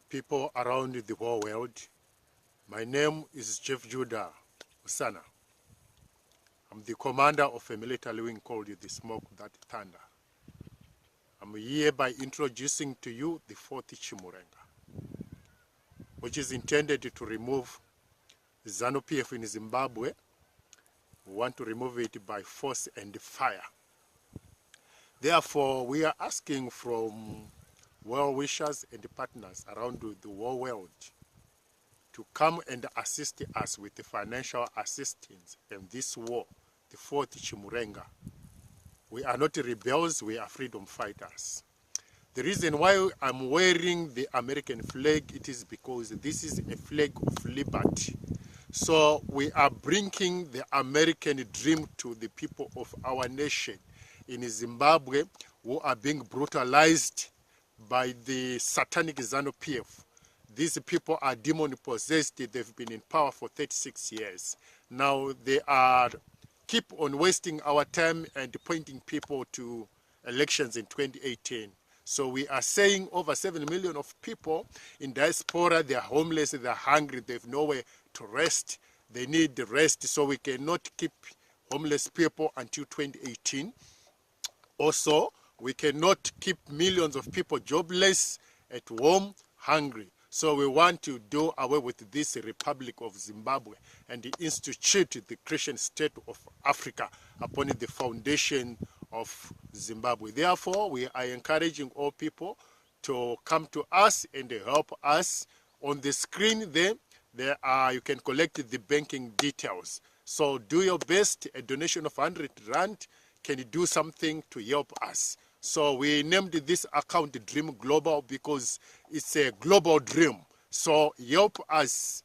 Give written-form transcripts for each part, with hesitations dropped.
people around the whole world. My name is Chief Judah Usana. I'm the commander of a military wing called the Smoke That Thunder. I'm hereby introducing to you the 4th Chimurenga, which is intended to remove ZANU-PF in Zimbabwe. We want to remove it by force and fire. Therefore, we are asking from well-wishers and partners around the whole world to come and assist us with the financial assistance in this war, the 4th Chimurenga. We are not rebels, we are freedom fighters. The reason why I'm wearing the American flag, it is because this is a flag of liberty. So we are bringing the American dream to the people of our nation in Zimbabwe who are being brutalized by the satanic ZANU-PF. These people are demon-possessed. They've been in power for 36 years. Now they are keep on wasting our time and pointing people to elections in 2018. So we are saying over 7 million of people in diaspora, they are homeless, they are hungry, they have nowhere to rest. They need the rest, so we cannot keep homeless people until 2018. Also, we cannot keep millions of people jobless, at home, hungry. So we want to do away with this Republic of Zimbabwe and institute the Christian state of Africa upon the foundation of Zimbabwe. Therefore, we are encouraging all people to come to us and help us. On the screen there you can collect the banking details. So do your best. A donation of 100 Rand can do something to help us. So we named this account Dream Global because it's a global dream. So help us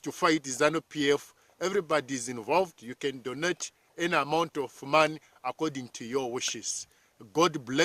to fight ZANU-PF. Everybody is involved. You can donate any amount of money according to your wishes. God bless.